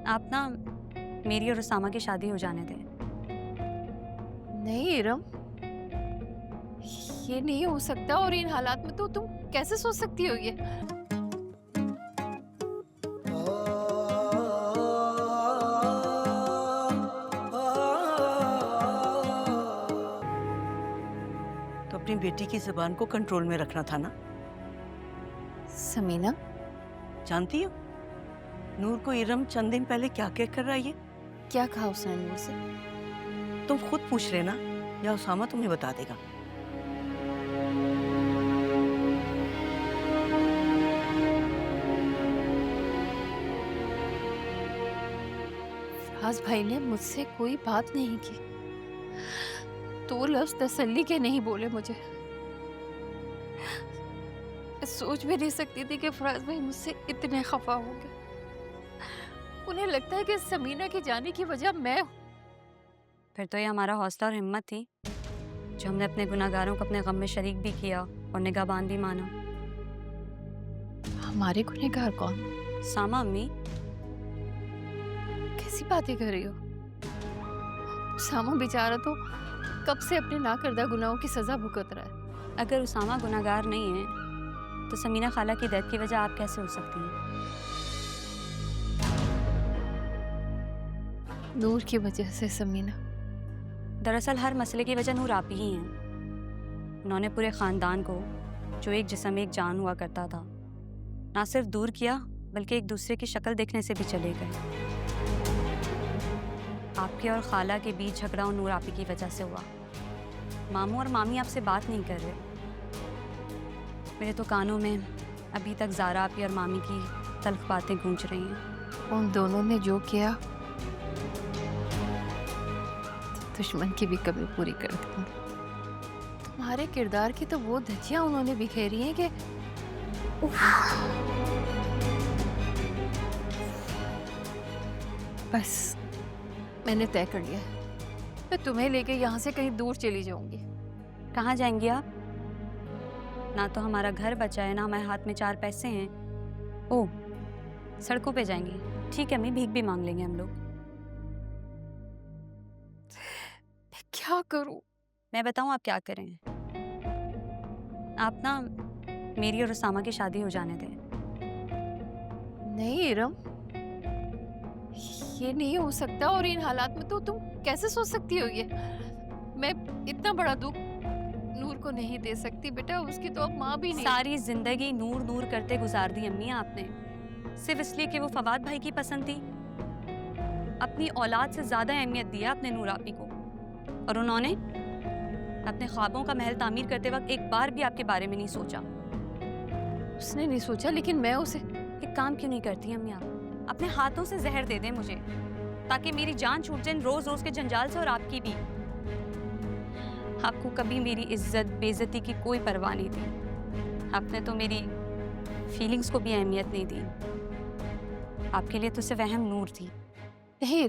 आप ना मेरी और उसामा की शादी हो जाने दें। नहीं इरम, ये नहीं हो सकता। और इन हालात में तो तुम कैसे सोच सकती हो ये? तो अपनी बेटी की जुबान को कंट्रोल में रखना था ना। समीना, जानती हो नूर को इरम चंद दिन पहले क्या कह कर रहा है? ये क्या कहा उसने नूर से? तुम खुद पूछ लेना या उसामा तुम्हें बता देगा। फराज भाई ने मुझसे कोई बात नहीं की, तो लफ्ज तसल्ली के नहीं बोले मुझे। सोच भी नहीं सकती थी कि फराज भाई मुझसे इतने खफा होंगे। उन्हें लगता है कि समीना के जाने की वजह मैं हूं। फिर तो ये हमारा हौसला और हिम्मत थी जो हमने अपने गुनाहगारों को अपने गम में शरीक भी किया और निगाहबान भी माना। हमारे गुनहगार कौन? सामा अम्मी, कैसी बातें कर रही हो? सामा बेचारा तो कब से अपने नाकर्दा गुनाहों की सजा भुगत रहा है। अगर उसामा गुनाहगार नहीं है तो समीना खाला की डेथ की वजह आप कैसे हो सकती हैं? नूर की वजह से समीना। दरअसल हर मसले की वजह नूर आप ही हैं। उन्होंने पूरे ख़ानदान को, जो एक जिस्म एक जान हुआ करता था, ना सिर्फ दूर किया बल्कि एक दूसरे की शक्ल देखने से भी चले गए। आपके और खाला के बीच झगड़ा और नूर आपी की वजह से हुआ। मामू और मामी आपसे बात नहीं कर रहे। मेरे तो कानों में अभी तक ज़ारा आपी और मामी की तल्ख बातें गूंज रही हैं। उन दोनों ने जो किया दुश्मन की भी कमी पूरी कर देंगे। तुम्हारे किरदार की तो वो धज्जियां उन्होंने बिखेरी हैं कि बस मैंने तय कर लिया है, मैं तुम्हें लेके यहाँ से कहीं दूर चली जाऊंगी। कहाँ जाएंगी आप? ना तो हमारा घर बचा है, ना हमारे हाथ में 4 पैसे हैं। ओह, सड़कों पे जाएंगी? ठीक है, मैं भीख भी मांग लेंगे हम लोग। मैं क्या करूं? मैं बताऊं आप क्या करें? आप ना मेरी और उसामा की शादी हो जाने दें। नहीं इरम, ये नहीं हो सकता। और इन हालात में तो तुम कैसे सोच सकती हो ये? मैं इतना बड़ा दुख नूर को नहीं दे सकती बेटा, उसकी तो अब माँ भी नहीं। सारी जिंदगी नूर नूर करते गुजार दी अम्मी आपने, सिर्फ इसलिए कि वो फवाद भाई की पसंद थी। अपनी औलाद से ज्यादा अहमियत दिया आपने नूर आपी को, और उन्होंने अपने ख्वाबों का महल तामीर करते वक्त एक बार भी आपके बारे में नहीं सोचा। उसने नहीं सोचा, लेकिन मैं उसे। एक काम क्यों नहीं करती अम्मी आप? अपने हाथों से जहर दे दें मुझे, ताकि मेरी जान छूट जाए रोज रोज के जंजाल से, और आपकी भी। आपको कभी मेरी इज्जत बेइज्जती की कोई परवाह नहीं थी। आपने तो मेरी फीलिंग्स को भी अहमियत नहीं दी। आपके लिए तो सिर्फ अहम नूर थी। नहीं